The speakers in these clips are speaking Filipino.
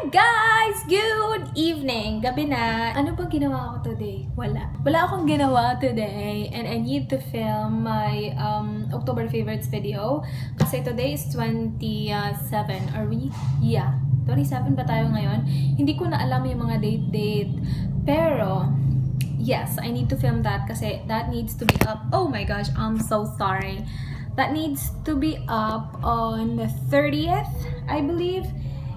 Guys! Good evening! Gabi na. Ano ba ginawa ko today? Wala. Wala akong ginawa today and I need to film my October favorites video kasi today is 27. Are we? Yeah. 27 ba tayo ngayon? Hindi ko na alam yung mga date. Pero, yes, I need to film that kasi that needs to be up. Oh my gosh, I'm so sorry. That needs to be up on the 30th, I believe.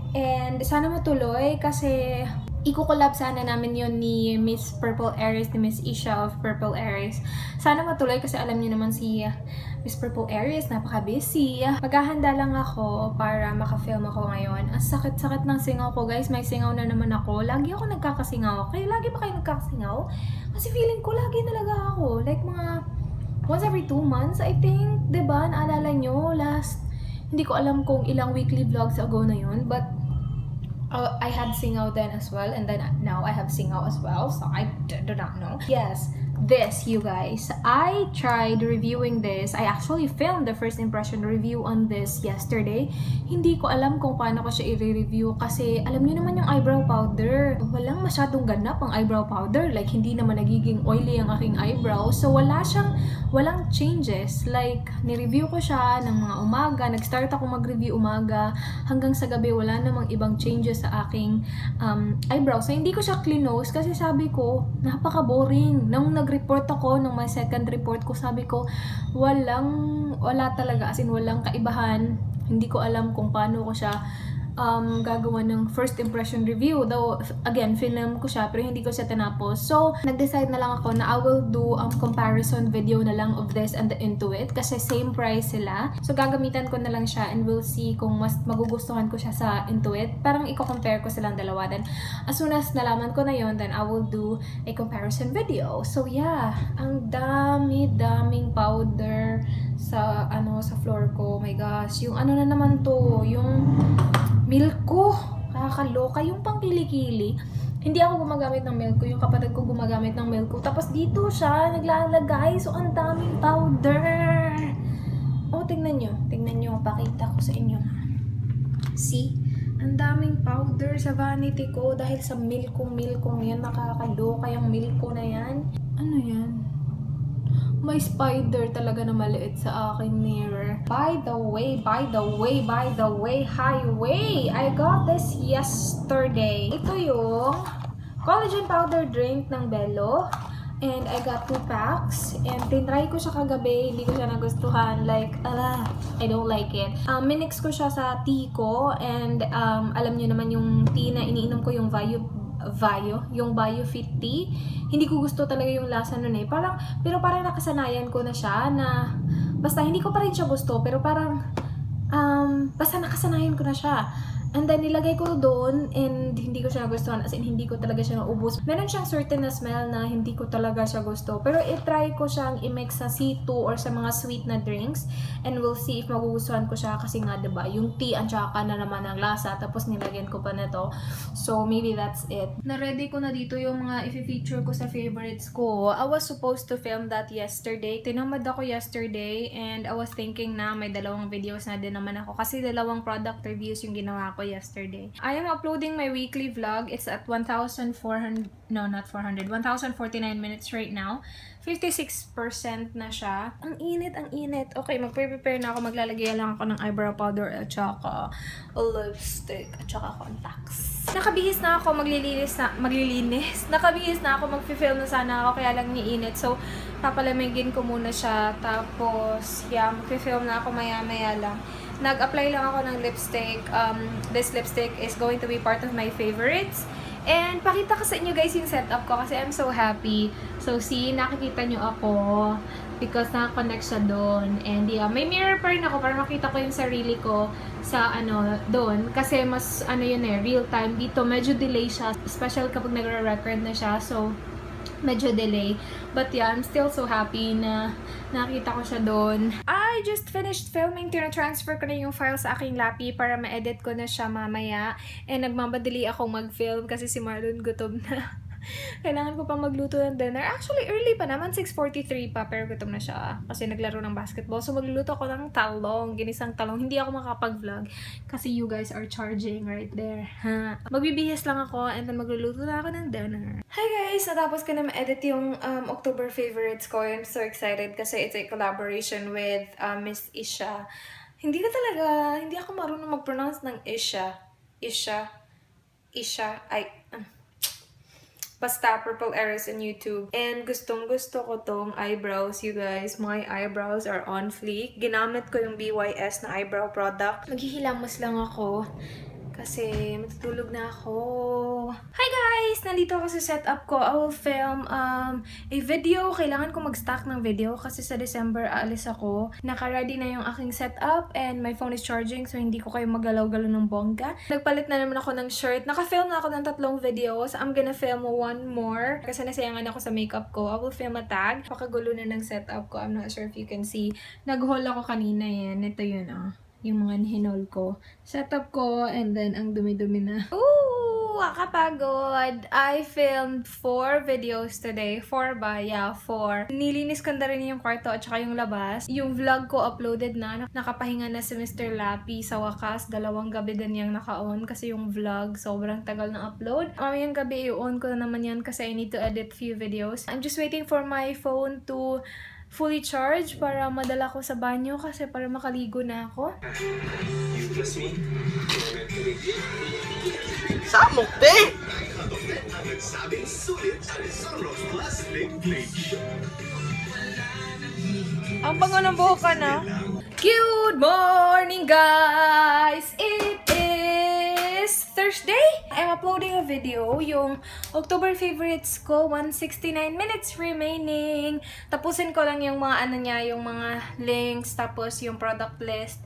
And sana matuloy kasi iko-collab sana namin yun ni Miss Purple Aries, ni Miss Isha of Purple Aries. Sana matuloy kasi alam niyo naman si Miss Purple Aries, napaka-busy. Maghahanda lang ako para maka-film ako ngayon. Ang sakit-sakit ng singaw ko, guys. May singaw na naman ako. Lagi ako nagkakasingaw. Kayo, lagi ba kayo nagkakasingaw? Kasi feeling ko lagi talaga ako. Like mga once every 2 months, I think. Diba? Naalala nyo? Hindi ko alam kung ilang weekly vlogs ago na yun. But I had singaw then as well, and then now I have singaw as well, so I do not know. Yes, this, you guys, I tried reviewing this. I actually filmed the first impression review on this yesterday. Hindi ko alam kung paano ko siya i-review kasi alam niyo naman yung eyebrow powder. Walang masyadong ganap ang eyebrow powder. Like, hindi naman nagiging oily ang aking eyebrow. So, walang changes. Like, ni-review ko siya ng mga umaga. Nag-start ako mag-review umaga. Hanggang sa gabi, wala namang ibang changes sa aking eyebrow. So, hindi ko siya clinose kasi sabi ko, napaka-boring. Nung nag-report ako, nung my second report ko, sabi ko, wala talaga. As in, walang kaibahan. Hindi ko alam kung paano ko siya gagawa ng first impression review. Though, again, film ko siya, pero hindi ko siya tinapos. So, nag-decide na lang ako na I will do comparison video na lang of this and the Intuit kasi same price sila. So, gagamitan ko na lang siya and we'll see kung mas magugustuhan ko siya sa Intuit. Parang i-compare ko silang dalawa. Then, as soon as nalaman ko na yon, then I will do a comparison video. So, yeah. Ang daming powder sa floor ko. Oh my gosh. Yung ano na naman to, yung milk ko. Nakakaloka. Yung pang kilikili. Hindi ako gumagamit ng milk ko. Yung kapatid ko gumagamit ng milk ko. Tapos dito siya naglalagay. So, ang daming powder. Oh, tingnan nyo. Tingnan nyo. Pakita ko sa inyo. See? Ang daming powder sa vanity ko. Dahil sa milk kong yan. Nakakaloka yung milk ko na yan. Ano yan? May spider talaga na maliit sa aking mirror. By the way, highway! I got this yesterday. Ito yung collagen powder drink ng Bello. And I got 2 packs. And tinry ko siya kagabi. Hindi ko siya nagustuhan. Like, I don't like it. Minix ko siya sa tea ko. And alam niyo naman yung tea na iniinom ko, yung yung BioFit tea. Hindi ko gusto talaga yung lasa nun eh. Pero parang nakasanayan ko na siya na basta hindi ko pa rin siya gusto pero parang basta nakasanayan ko na siya. And then, nilagay ko doon and hindi ko siya nagustuhan. As in, hindi ko talaga siya naubos. Meron siyang certain na smell na hindi ko talaga siya gusto. Pero i-try ko siyang i-mix sa C2 or sa mga sweet na drinks. And we'll see if magugustuhan ko siya. Kasi nga, diba, yung tea at saka na naman ang lasa. Tapos, nilagyan ko pa na to. So, maybe that's it. Na-ready ko na dito yung mga i-feature ko sa favorites ko. I was supposed to film that yesterday. Tinamad ako yesterday. And I was thinking na may dalawang videos na din naman ako. Kasi dalawang product reviews yung ginawa ko yesterday. I am uploading my weekly vlog. It's at 1,049 minutes right now. 56% na siya. Ang init. Okay, magpe-prepare na ako. Maglalagay lang ako ng eyebrow powder at saka lipstick at saka contacts. Nakabihis na ako. Maglilinis. Nakabihis na ako. Magpi-film na sana ako. Kaya lang niinit. So, papalamigin ko muna siya. Tapos, yeah, magpi-film na ako maya-maya lang. Nag-apply lang ako ng lipstick. This lipstick is going to be part of my favorites. And pakita ko sa inyo guys yung setup ko kasi I'm so happy. So see, nakikita nyo ako because naka-connect siya doon. And yeah, may mirror pa rin ako para makita ko yung sarili ko sa doon. Kasi mas yun real time. Dito medyo delay siya. Special kapag nagre-record na siya. So, medyo delay. But yeah, I'm still so happy na nakita ko siya doon. I just finished filming. Tina-transfer ko na yung file sa aking lapi para ma-edit ko na siya mamaya. And nagmamadali akong mag-film kasi si Marlon gutom na. Kailangan ko pang magluto ng dinner. Actually, early pa naman. 6:43 pa. Pero gutom na siya. Kasi naglaro ng basketball. So, magluluto ako ng talong. Ginisang talong. Hindi ako makapag-vlog. Kasi you guys are charging right there. Ha? Magbibihis lang ako. And then magluluto na ako ng dinner. Hi guys! Natapos ko na ma-edit yung October favorites ko. I'm so excited kasi it's a collaboration with Miss Isha. Hindi ako marunong mag-pronounce ng Isha. Basta Purple Arrows on YouTube. And gustong-gusto ko tong eyebrows, you guys. My eyebrows are on fleek. Ginamit ko yung BYS na eyebrow product. Maghihilamos lang ako kasi matutulog na ako. Hi guys! Nandito ako sa setup ko. I will film a video. Kailangan ko mag-stack ng video kasi sa December aalis ako. Naka-ready na yung aking setup and my phone is charging so hindi ko kayo magalaw-galaw ng bongga. Nagpalit na naman ako ng shirt. Naka-film na ako ng 3 videos. I'm gonna film 1 more kasi nasayangan ako sa makeup ko. I will film a tag. Pakagulo na ng setup ko. I'm not sure if you can see. Nag-haul ako kanina yan. Ito yun yung mga hinol ko. Setup ko, and then ang dumi-dumi na. Ooh! Kakapagod! I filmed 4 videos today. 4 ba? Yeah, 4. Nilinis ko na rin yung kwarto at saka yung labas. Yung vlog ko uploaded na. Nakapahinga na si Mr. Lappy sa wakas. 2 gabi din yung naka-on kasi yung vlog sobrang tagal na upload. Mamayang gabi i-on ko na naman yan kasi I need to edit few videos. I'm just waiting for my phone to fully charged para madala ko sa banyo kasi para makaligo na ako. Samok, te! Ang bango ng buhok ka na. Good morning, guys! It is Thursday. I'm uploading a video, yung October favorites ko, 169 minutes remaining. Tapusin ko lang yung mga yung mga links, tapos yung product list,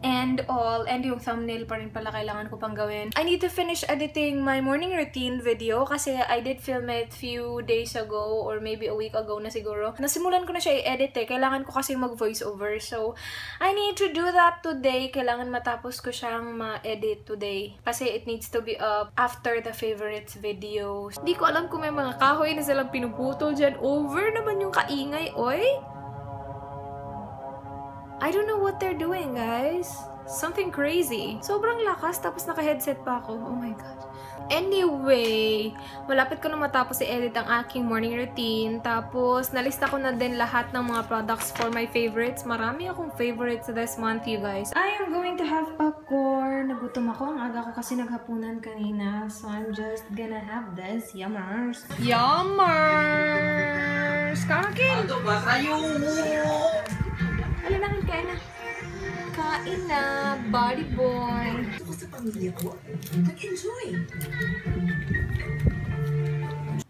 and all, and yung thumbnail pa rin pala kailangan ko pang gawin. I need to finish editing my morning routine video kasi I did film it few days ago or maybe a week ago na siguro. Nasimulan ko na siya i-edit Kailangan ko kasi mag voiceover. So, I need to do that today. Kailangan matapos ko siyang ma-edit today. Kasi it needs to be up after the favorites videos. Hindi ko alam kung may mga kahoy na silang pinuputol dyan. Over naman yung kaingay, oy! I don't know what they're doing, guys. Something crazy. Sobrang lakas, tapos naka-headset pa ako. Oh my God. Anyway, malapit ko na matapos i-edit ang aking morning routine. Tapos, nalista ko na din lahat ng mga products for my favorites. Marami akong favorites this month, you guys. I am going to have popcorn. Nagutom ako. Ang aga ko kasi naghapunan kanina. So, I'm just gonna have this. Yummers. Yummers! Kakin! Ano ba kayo? Ano na, kain na. Kain na, body boy. Ito sa pamilya ko. Nag-enjoy.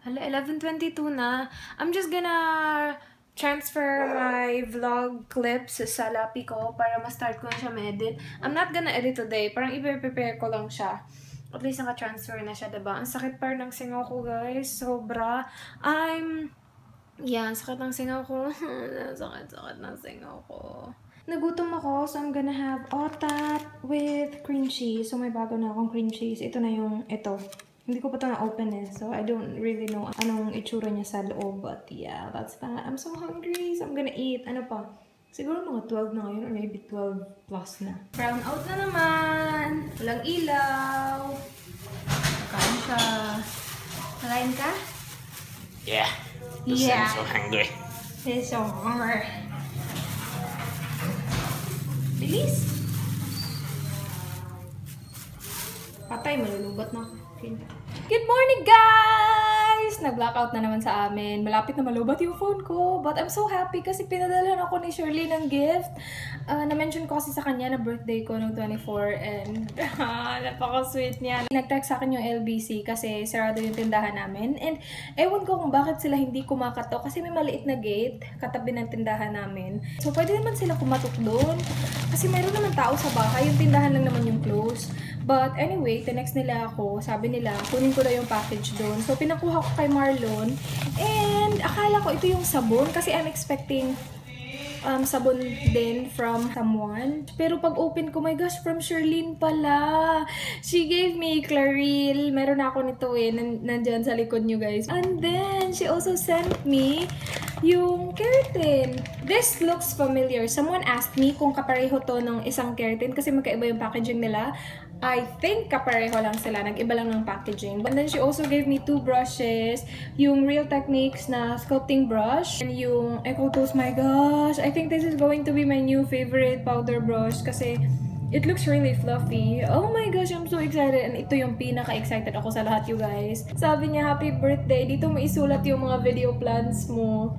Hala, 11:22 na. I'm just gonna transfer my vlog clips sa Lappy ko para ma-start ko na siya ma-edit. I'm not gonna edit today. Parang i-prepare ko lang siya. At least naka-transfer na siya, diba? Ang sakit pa ng singaw ko, guys. Sobra. Sakit ng singaw ko. Sakit ng singaw ko. Nagutom ako, so I'm gonna have otat with cream cheese. So may bago na akong cream cheese. Ito na yung, Hindi ko pa ito na-open so I don't really know anong itsura niya sa loob. But yeah, that's that. I'm so hungry, so I'm gonna eat. Ano pa? Siguro mga 12 na ngayon or maybe 12 plus na. Brown out na naman. Walang ilaw. Kain siya. Nakain ka? Yeah. Yeah. I'm so hungry. He's so hungry. Bilis. Patay, malulubat na. Good morning, guys! Nag-blackout na naman sa amin. Malapit na malubat yung phone ko. But I'm so happy kasi pinadalhan ako ni Shirley ng gift. Na-mention ko kasi sa kanya na birthday ko noong 24 and napaka-sweet niya. Nag-text sa akin yung LBC kasi sarado yung tindahan namin. And ewan ko kung bakit sila hindi kumakatok kasi may maliit na gate katabi ng tindahan namin. So pwede naman sila kumatok doon kasi mayroon naman tao sa bahay. Yung tindahan lang naman yung close. But anyway, tinext nila ako. Sabi nila, kunin ko na yung package doon. So, pinakuha ko kay Marlon. And akala ko ito yung sabon kasi I'm expecting sabon din from someone. Pero pag open ko, my gosh, from Sherlyn pala. She gave me Claril. Meron ako nito eh. Nandyan sa likod nyo guys. And then, she also sent me yung keratin. This looks familiar. Someone asked me kung kapareho to ng isang keratin kasi magkaiba yung packaging nila. I think kapareho lang sila. Nag-iba lang ng packaging. And then she also gave me 2 brushes. Yung Real Techniques na sculpting brush. And yung Eco Tools. My gosh. I think this is going to be my new favorite powder brush. Kasi it looks really fluffy. Oh my gosh, I'm so excited. And ito yung pinaka-excited ako sa lahat, you guys. Sabi niya, happy birthday. Dito mo isulat yung mga video plans mo.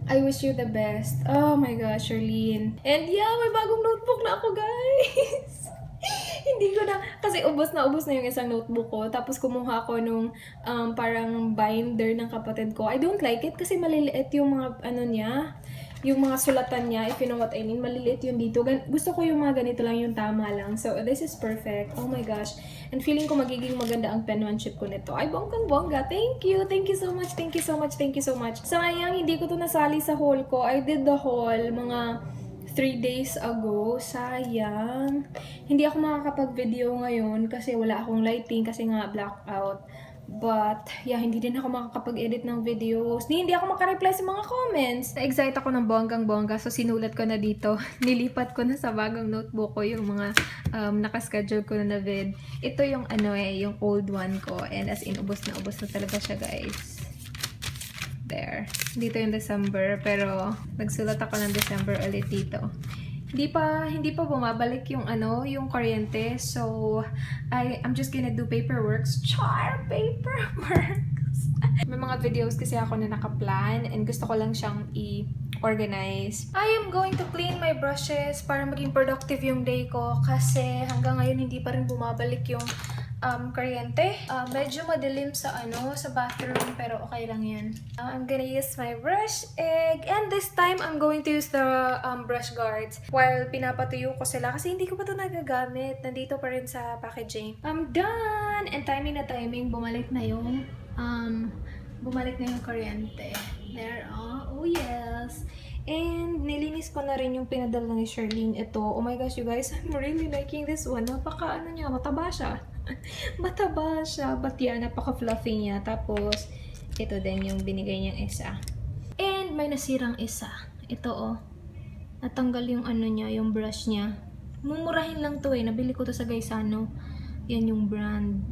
I wish you the best. Oh my gosh, Sherlyn. And yeah, may bagong notebook na ako, guys. Hindi ko na, kasi ubos na yung isang notebook ko. Tapos kumuha ako nung parang binder ng kapatid ko. I don't like it kasi maliliit yung mga ano niya. Yung mga sulatan niya, if you know what I mean, maliliit yung dito. Gusto ko yung mga ganito lang, yung tama lang. So, this is perfect. Oh my gosh. And feeling ko magiging maganda ang penmanship ko nito. Ay, bonggang-bongga. Thank you. Thank you so much. Thank you so much. Thank you so much. Sayang, hindi ko to nasali sa haul ko. I did the haul mga 3 days ago. Sayang. Hindi ako makakapag-video ngayon kasi wala akong lighting kasi nga blackout. But, yeah, hindi din ako makakapag-edit ng videos. Hindi ako makareply sa mga comments. Na-excite ako ng bonggang-bongga. So, sinulat ko na dito. Nilipat ko na sa bagong notebook ko yung mga nakaschedule ko na vid. Ito yung ano yung old one ko. And as in, ubos na talaga siya, guys. There. Dito yung December. Pero, nagsulat ako ng December ulit dito. Hindi pa bumabalik yung yung kuryente. So, I'm just gonna do paperworks. Paperworks! May mga videos kasi ako na nakaplan and gusto ko lang siyang i-organize. I am going to clean my brushes para maging productive yung day ko kasi hanggang ngayon hindi pa rin bumabalik yung kuryente. Medyo madilim sa sa bathroom pero okay lang yan. I'm gonna use my brush egg and this time I'm going to use the brush guards while pinapatuyo ko sila kasi hindi ko pa ito nagagamit. Nandito pa rin sa packaging. I'm done! And timing na timing, bumalik na yung kuryente. There, oh yes! And nilinis ko na rin yung pinadala ni Sherlyn. Ito, oh my gosh, you guys, I'm really liking this one. Napaka niya, mataba siya. Mataba siya. But yeah, napaka-fluffy niya. Tapos, ito din yung binigay niyang isa. And may nasirang isa. Ito oh. Natanggal yung niya, yung brush niya. Mumurahin lang to Nabili ko to sa Gaisano. Yan yung brand.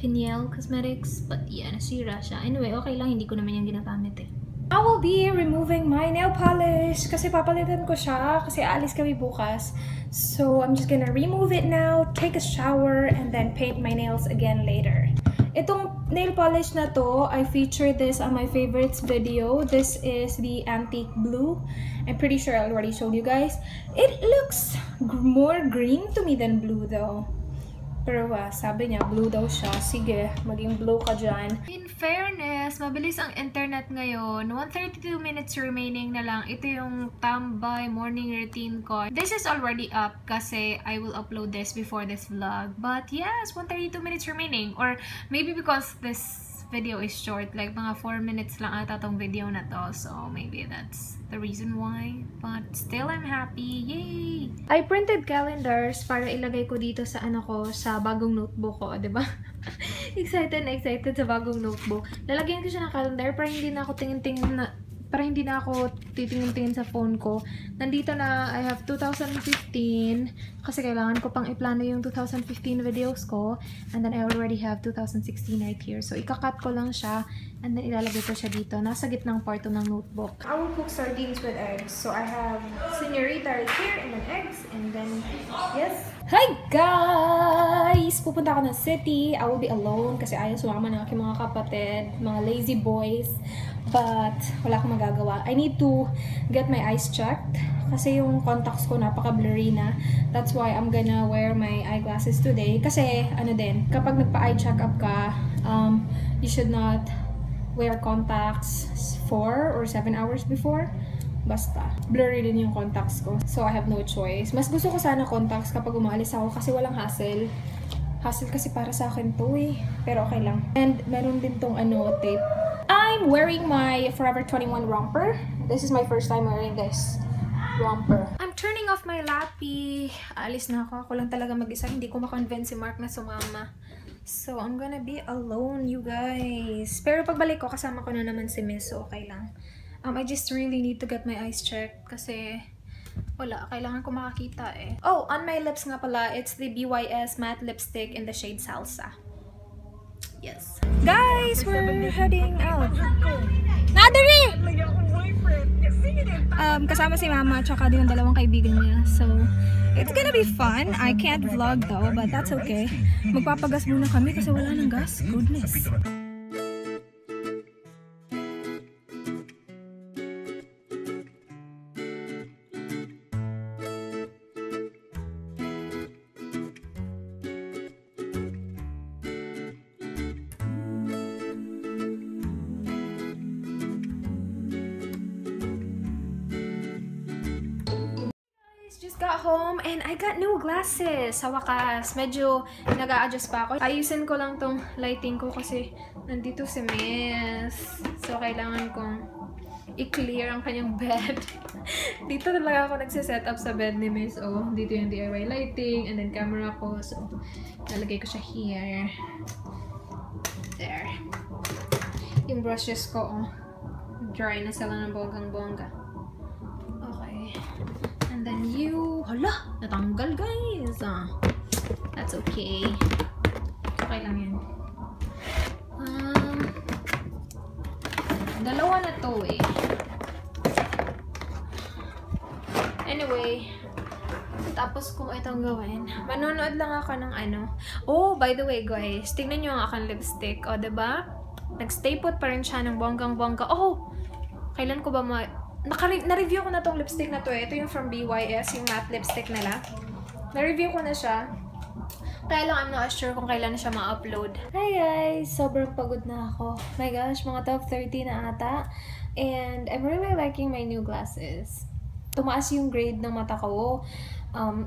Peniel Cosmetics. But yeah, nasira siya. Anyway, okay lang. Hindi ko naman yung ginagamit I will be removing my nail polish kasi papalitan ko siya kasi aalis kami bukas. So, I'm just gonna remove it now, take a shower, and then paint my nails again later. Itong nail polish na to, I featured this on my favorites video. This is the Antique Blue. I'm pretty sure I already showed you guys. It looks more green to me than blue though. Pero sabi niya, blue daw siya. Sige, maging blue ka dyan. In fairness, mabilis ang internet ngayon. 132 minutes remaining na lang. Ito yung tambay morning routine ko. This is already up kasi I will upload this before this vlog. But yes, 132 minutes remaining. Or maybe because this video is short, like mga 4 minutes lang ata tong video na to. So maybe that's the reason why. But still, I'm happy. Yay! I printed calendars para ilagay ko dito sa sa bagong notebook ko, diba? Excited na excited sa bagong notebook. Lalagyan ko siya ng calendar para hindi na ako titingin-tingin sa phone ko. Nandito na, I have 2015 kasi kailangan ko pang iplano yung 2015 videos ko. And then I already have 2016 right here. So, ikakat ko lang siya and then ilalagay ko siya dito. Nasa gitnang parto ng notebook. I will cook sardines with eggs. So, I have señorita right here and then eggs. And then, yes. Hi guys! Pupunta ako ng city. I will be alone kasi ayaw sumama ng aking mga kapatid. Mga lazy boys. But, wala akong magagawa. I need to get my eyes checked. Kasi yung contacts ko napaka-blurry na. That's why I'm gonna wear my eyeglasses today. Kasi, kapag nagpa-eye check-up ka, you should not wear contacts 4 or 7 hours before. Basta. Blurry din yung contacts ko. So, I have no choice. Mas gusto ko sana contacts kapag umaalis ako kasi walang hassle. Hassle kasi para sa akin to Pero okay lang. And, meron din tong tape. I'm wearing my Forever 21 romper. This is my first time wearing this romper. I'm turning off my lappy. Alis na ako. Ako lang talaga mag-isa. Hindi ko ma-convince si Mark na sumama. So, I'm gonna be alone, you guys. Pero pagbalik ko, kasama ko na naman si Miss. So, okay lang. I just really need to get my eyes checked. Kasi, wala. Kailangan ko makakita eh. Oh, on my lips nga pala, it's the BYS matte lipstick in the shade Salsa. Yes. Guys, we're heading out. Nadari! Kasama si Mama at saka yung dalawang kaibigan niya. So, it's gonna be fun. I can't vlog though, but that's okay. Magpapagas muna kami kasi wala nang gas. Goodness. Just got home and I got new glasses. Sa wakas, medyo nag-a-adjust pa ako. Ayusin ko lang tong lighting ko kasi nandito si Miss. So, kailangan kong i-clear ang kanyang bed. Dito talaga ako nagsiset up sa bed ni Miss. Oh, dito yung DIY lighting and then camera ko. So, nalagay ko siya here. There. Yung brushes ko, oh, dry na sila ng bonggang-bongga. Okay. And then hala, natanggal guys. That's okay. Okay lang yan. Dalawa na to eh. Anyway, tapos kung itong gawin, manonood lang ako ng ano. Oh, by the way guys, tingnan nyo ang aking lipstick. O, diba? Nag-stay put pa rin siya ng bonggang-bongga. Oh! Kailan ko ba na-review ko na tong lipstick na to eh. Ito yung from BYS, yung matte lipstick nila. Na-review ko na siya. Kaya lang, I'm not sure kung kailan na siya ma-upload. Hi guys! Sobrang pagod na ako. My gosh, mga 12:30 na ata. And I'm really liking my new glasses. Tumaas yung grade ng mata ko.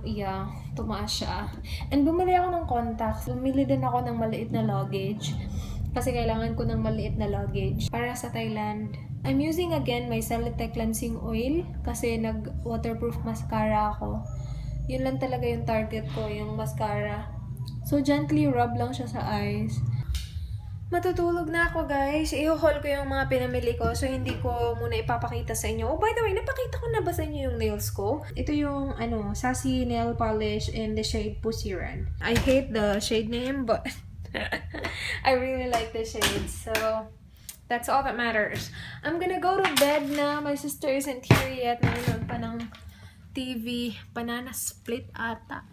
Yeah, tumaas siya. And bumili ako ng contacts. Bumili din ako ng maliit na luggage. Kasi kailangan ko ng maliit na luggage para sa Thailand. I'm using again my Celotex Cleansing Oil kasi nag-waterproof mascara ako. Yun lang talaga yung target ko, yung mascara. So, gently rub lang siya sa eyes. Matutulog na ako, guys. I-haul ko yung mga pinamili ko. So, hindi ko muna ipapakita sa inyo. Oh, by the way, napakita ko na ba sa inyo yung nails ko? Ito yung, Sassy Nail Polish in the shade Pussy Run. I hate the shade name, but I really like the shade. So, that's all that matters. I'm gonna go to bed na. My sister isn't here yet. Nanonood pa ng TV. Banana split ata.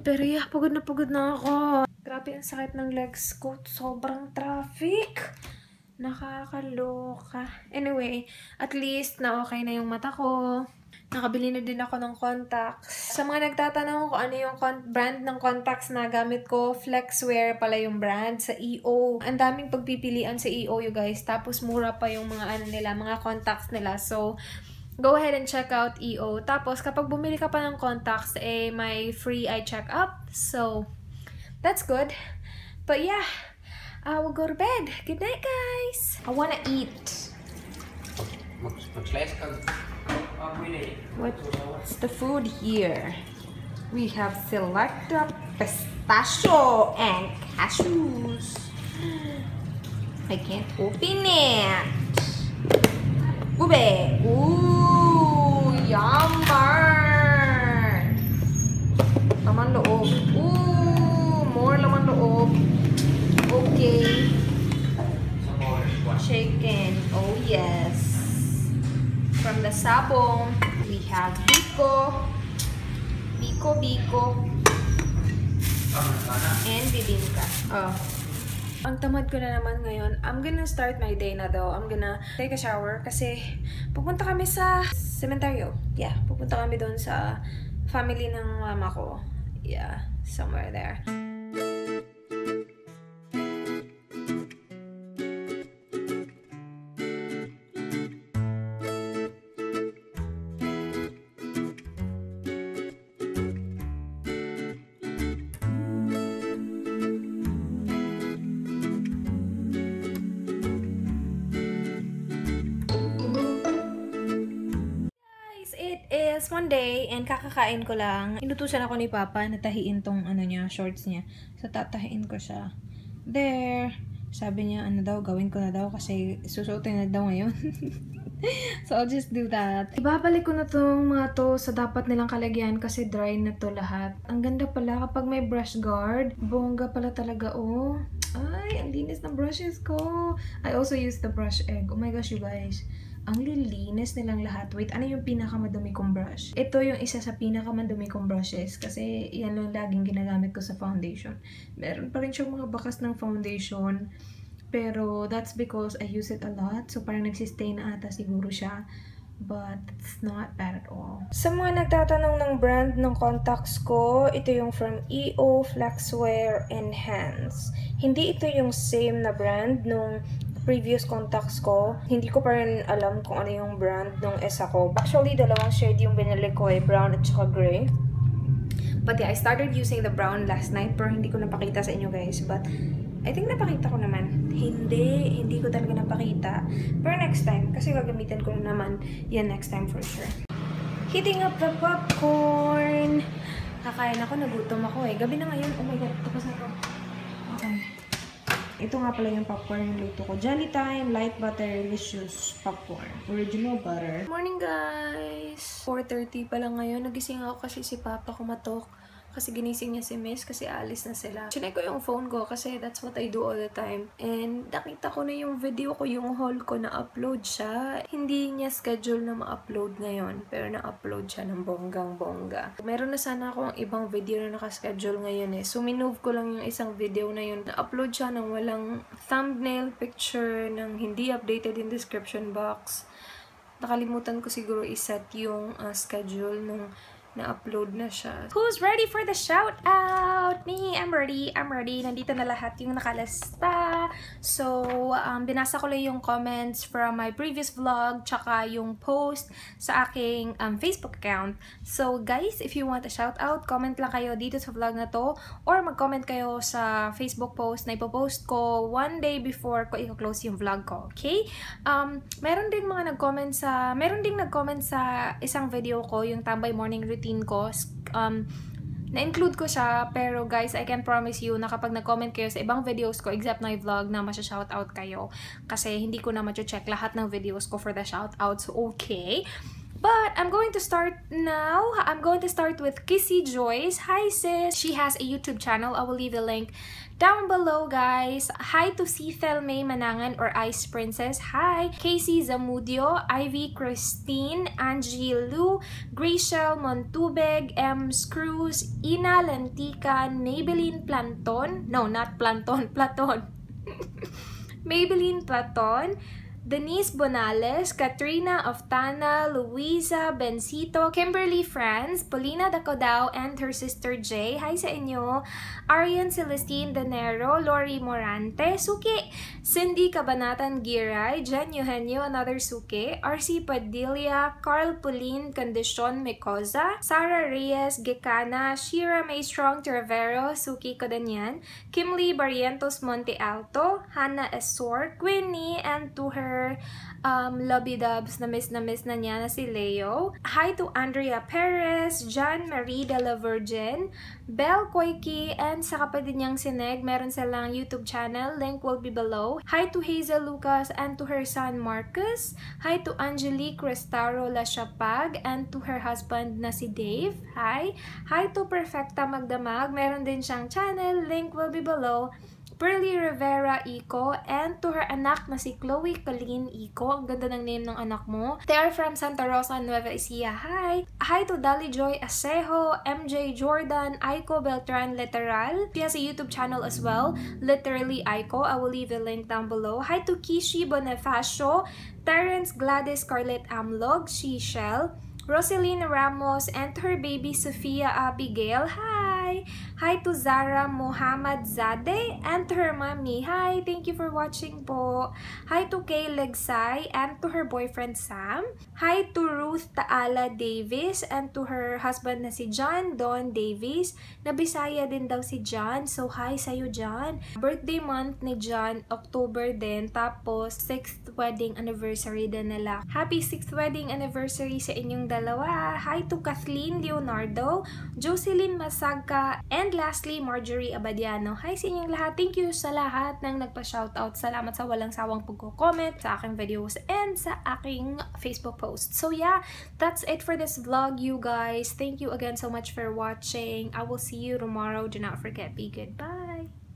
Pero yeah, pagod na ako. Grabe ang sakit ng legs ko. Sobrang traffic. Nakakaloka. Anyway, at least na okay na yung mata ko. Nakabili na din ako ng contacts. Sa mga nagtatanong kung ano yung brand ng contacts na gamit ko, Flexwear pala yung brand sa EO. Ang daming pagpipilian sa EO, you guys. Tapos mura pa yung mga mga contacts nila. So, go ahead and check out EO. Tapos, kapag bumili ka pa ng contacts, may free eye check-up. So, that's good. But yeah, I will go to bed. Good night, guys. I wanna eat. What's the food here? We have Selecta pistachio and cashews. I can't open it. Ube. Ooh, yummer. Laman loob. Ooh, more laman loob. Okay. Chicken. Oh yes. From the Sabong, we have Biko, and Bibingka. Oh. Ang tamad ko na naman ngayon. I'm gonna start my day na though. I'm gonna take a shower kasi pupunta kami sa cementerio. Yeah, pupunta kami doon sa family ng mama ko. Yeah, somewhere there. one day, and kakakain ko lang. Inutusan ako ni Papa na tahiin tong shorts niya. So, tatahiin ko siya. There. Sabi niya, gawin ko na daw kasi susuotin na daw ngayon. So, I'll just do that. Ibabalik ko na tong mga to sa dapat nilang kalagyan kasi dry na to lahat. Ang ganda pala kapag may brush guard. Bongga pala talaga, oh. Ay, ang linis ng brushes ko. I also use the brush egg. Oh my gosh, you guys. Ang lilinis nilang lahat. Wait, ano yung pinakamadumi kong brush? Ito yung isa sa pinakamadumi kong brushes kasi yan lang laging ginagamit ko sa foundation. Meron pa rin siyang mga bakas ng foundation. Pero that's because I use it a lot. So parang nagsistay na ata siguro siya. But it's not bad at all. Sa mga nagtatanong ng brand ng contacts ko, ito yung from EO Flexwear Enhance. Hindi ito yung same na brand nung previous contacts ko. Hindi ko pa rin alam kung ano yung brand nung isa ko. Actually, dalawang shade yung binili ko brown at saka gray. But yeah, I started using the brown last night pero hindi ko napakita sa inyo guys. But I think napakita ko naman. Hindi ko talaga napakita. Pero next time, kasi gagamitin ko na naman yan next time for sure. Heating up the popcorn. Kakain ako, nagutom ako Gabi na ngayon. Oh my god, tapos na ako. Okay. Ito nga pala yung popcorn yung luto ko. Jolly Time Light Butter Delicious Popcorn. Original butter. Morning guys! 4:30 pa lang ngayon. Nagising ako kasi si Papa kumatok. Kasi ginising niya si Miss kasi alis na sila. Chinek ko yung phone ko kasi that's what I do all the time. And nakita ko na yung video ko, yung haul ko na-upload siya. Hindi niya schedule na ma-upload ngayon. Pero na-upload siya ng bonggang-bongga. Meron na sana akong ibang video na nakaschedule ngayon So minove ko lang yung isang video na yun. Na-upload siya ng walang thumbnail, picture, ng hindi updated in description box. Nakalimutan ko siguro iset yung schedule nung na-upload na siya. Who's ready for the shout out? Me, I'm ready. Nandito na lahat yung nakalasta. So, binasa ko lang yung comments from my previous vlog, tsaka yung post sa aking Facebook account. So, guys, if you want a shout out, comment lang kayo dito sa vlog na to, or mag-comment kayo sa Facebook post na ipopost ko one day before ko i-close yung vlog ko, okay? Meron ding nag-comment sa isang video ko, yung Tambay Morning Routine ko. Na-include ko siya, pero guys, I can promise you na kapag nag-comment kayo sa ibang videos ko, except my vlog, na masya-shoutout kayo. Kasi hindi ko na ma-check lahat ng videos ko for the shoutouts, okay? But I'm going to start now. I'm going to start with Kissy Joyce. Hi sis! She has a YouTube channel. I will leave the link down below, guys. Hi to Cethel May Manangan or Ice Princess. Hi! Casey Zamudio, Ivy Christine, Angie Lu, Gracel Montubeg, M. Screws, Ina Lantican, Maybelline Planton. No, not Planton. Platon. Maybelline Platon. Denise Bonales, Katrina Oftana, Luisa Bencito, Kimberly Franz, Paulina Dacodao, and her sister Jay. Hi sa inyo. Arian Celestine Danero, Lori Morante, Suki, Cindy Cabanatan Giray, Jen Eugenio, another Suki, RC Padilla, Carl Pauline Condicion Mecosa, Sarah Reyes Gekana, Shira May Strong Trevero, Suki ko din yan, Kimly Barrientos Monte Alto, Hannah Esor, Queenie, and to her Lobby Dubs na miss na niya na si Leo. Hi to Andrea Perez, John Marie de la Virgin, Belle Koiki, and sa kapatid niyang Sineg. Meron silang YouTube channel. Link will be below. Hi to Hazel Lucas and to her son Marcus. Hi to Angelique Restaro Lashapag and to her husband na si Dave. Hi. Hi to Perfecta Magdamag. Meron din siyang channel. Link will be below. Pearly Rivera Ico, and to her anak na si Chloe Colleen Ico. Ang ganda ng name ng anak mo. They are from Santa Rosa, Nueva Ecija. Hi! Hi to Dali Joy Asejo, MJ Jordan, Aiko Beltran Literal. She has a YouTube channel as well, Literally Aiko. I will leave the link down below. Hi to Kishi Bonifacio, Terrence Gladys Scarlett Amlog, Shishel, Rosaline Ramos, and her baby Sofia Abigail. Hi! Hi! Hi to Zara Muhammad Zade and to her mommy. Hi! Thank you for watching po. Hi to Kay Legsay and to her boyfriend Sam. Hi to Ruth Taala Davis and to her husband na si John Don Davis. Nabisaya din daw si John. So, hi sa'yo, John. Birthday month ni John, October din. Tapos, 6th wedding anniversary din nila. Happy 6th wedding anniversary sa inyong dalawa. Hi to Kathleen Leonardo, Jocelyn Masagka, and lastly, Marjorie Abadiano. Hi sa inyong lahat. Thank you sa lahat ng nagpa-shoutout. Salamat sa walang sawang pagko-comment sa aking videos and sa aking Facebook post. So yeah, that's it for this vlog, you guys. Thank you again so much for watching. I will see you tomorrow. Do not forget, be good. Bye!